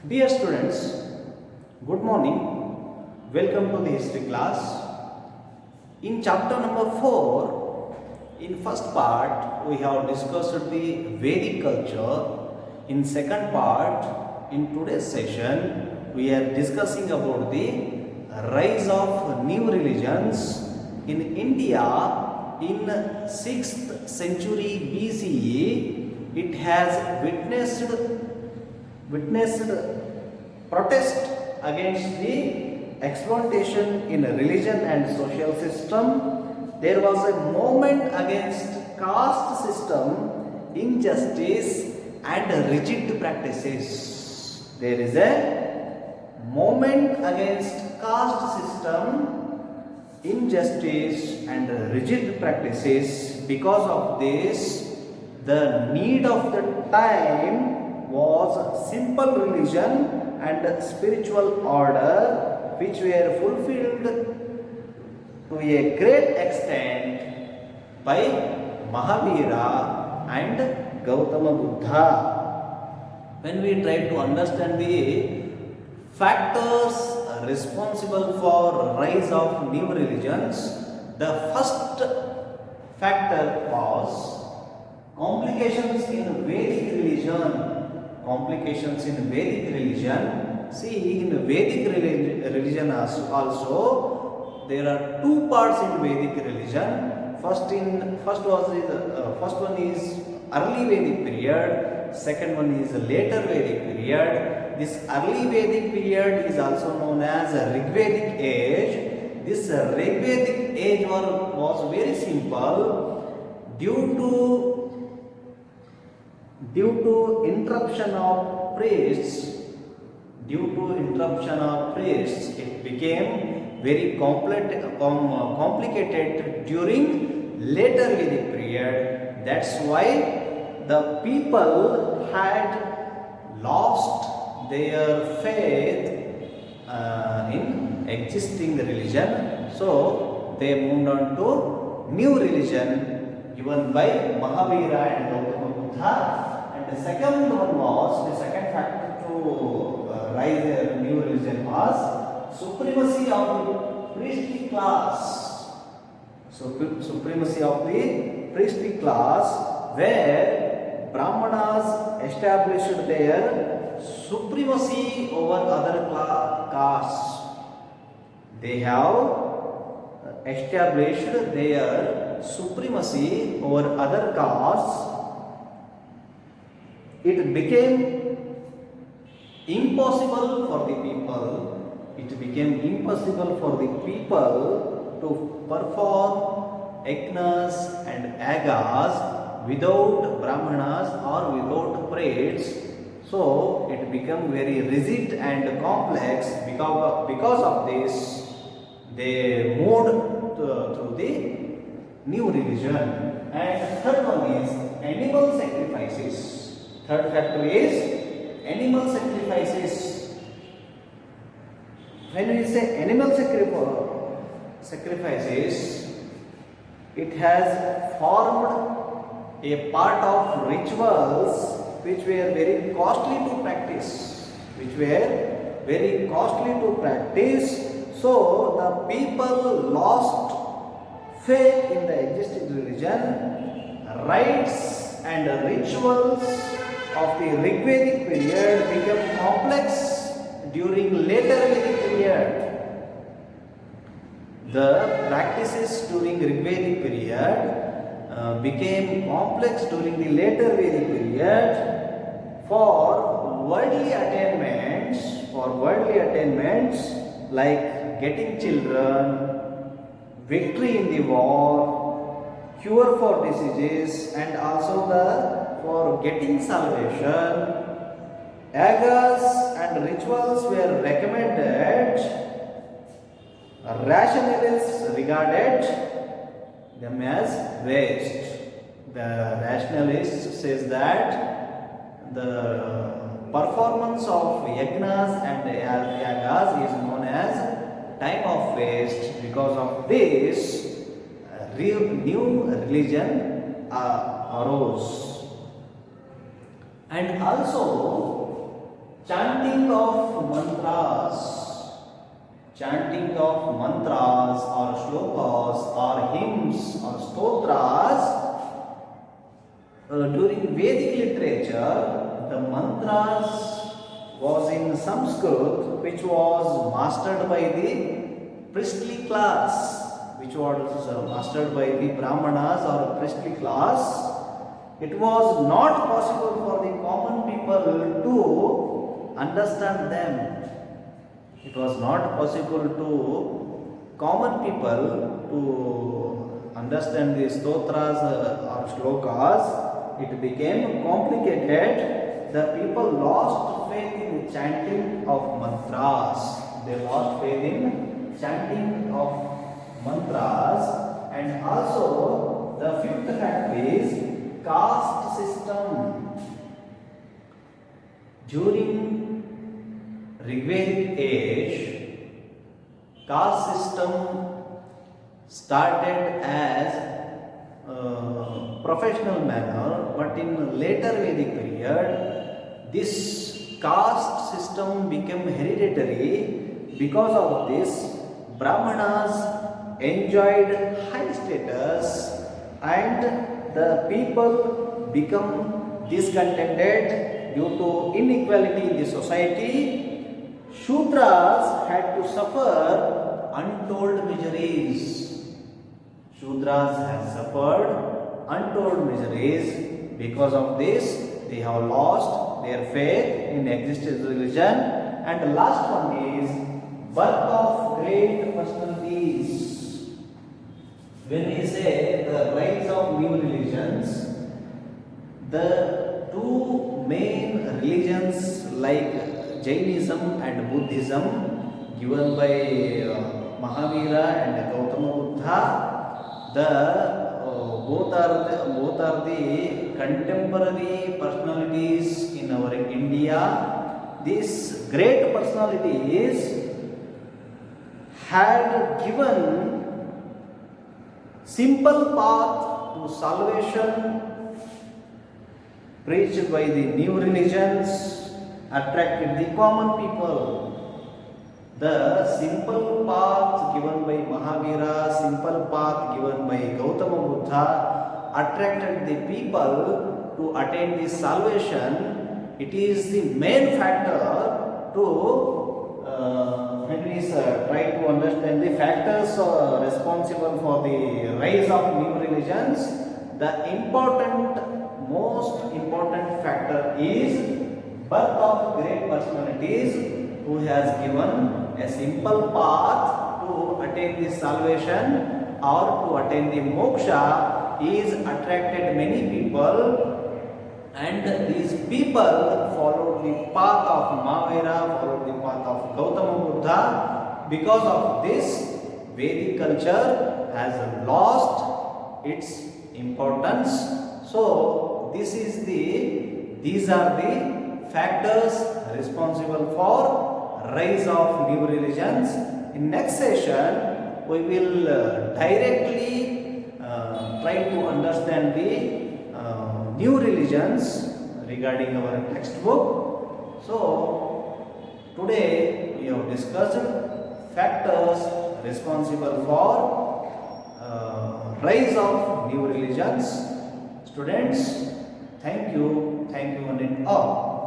Dear students, good morning. Welcome to the history class. In chapter number 4, in first part, we have discussed the Vedic culture. In second part, in today's session, we are discussing about the rise of new religions in India in 6th century BCE. It has witnessed protest against the exploitation in religion and social system. There was a movement against caste system, injustice and rigid practices. There is a movement against caste system, injustice and rigid practices. Because of this, the need of the time was simple religion and spiritual order, which were fulfilled to a great extent by Mahavira and Gautama Buddha. When we try to understand the factors responsible for rise of new religions, the first factor was complications in Vedic religion. Complications in Vedic religion. See, in Vedic religion also there are two parts in Vedic religion. First one is early Vedic period. Second one is later Vedic period. This early Vedic period is also known as Rigvedic age. This Rigvedic age was very simple due to interruption of priests. It became very complicated during later Vedic period. That's why the people had lost their faith in existing religion. So they moved on to new religion given by Mahavira and Gautama Buddha. The second factor to rise a new religion was supremacy of the priestly class. Supremacy of the priestly class, where Brahmanas established their supremacy over other castes. They have established their supremacy over other castes. It became impossible for the people to perform yajnas and yagas without brahmanas or without priests. So it became very rigid and complex. Because of this, they moved to the new religion. And third one is animal sacrifices. Third factor is animal sacrifices. When we say animal sacrifices, it has formed a part of rituals which were very costly to practice. So the people lost faith in the existing religion. Rites and rituals of the Rigvedic period became complex during later Vedic period. The practices during Rigvedic period became complex during the later Vedic period. For worldly attainments like getting children, victory in the war, cure for diseases, and also for getting salvation, yagas and rituals were recommended. Rationalists regarded them as waste. The rationalist says that the performance of yajnas and yagas is known as time of waste. Because of this, new religion arose. And also chanting of mantras, chanting of mantras or shlokas or hymns or stotras. During Vedic literature, the mantras was in Sanskrit, which was mastered by the priestly class, which was mastered by the Brahmanas or priestly class. It was not possible for the common people to understand them. It was not possible to common people to understand the stotras or shlokas. It became complicated. The people lost faith in the chanting of mantras. They lost faith in chanting of mantras. And also the fifth fact is caste system. During Rigvedic age, caste system started as professional manner, but in later Vedic period, this caste system became hereditary. Because of this, Brahmanas enjoyed high status and the people become discontented due to inequality in the society. Shudras had to suffer untold miseries. Shudras have suffered untold miseries. Because of this, they have lost their faith in existing religion. And the last one is birth of great personalities. When we say the rise of new religions, the two main religions like Jainism and Buddhism given by Mahavira and Gautama Buddha, both are the contemporary personalities in our India. These great personalities had given simple path to salvation preached by the new religions, attracted the common people. The simple path given by Mahavira, simple path given by Gautama Buddha attracted the people to attain this salvation. It is the main factor to when we try to understand the factors responsible for the rise of new religions. The most important factor is birth of great personalities who has given a simple path to attain the salvation or to attain the moksha is attracted many people, and these people followed the path of Mahavira, followed the path of Gautama Buddha. Because of this, Vedic culture has lost its importance. So these are the factors responsible for rise of new religions. In next session, we will directly try to understand the new religions regarding our textbook. So, today we have discussed factors responsible for rise of new religions. Students, thank you one and all.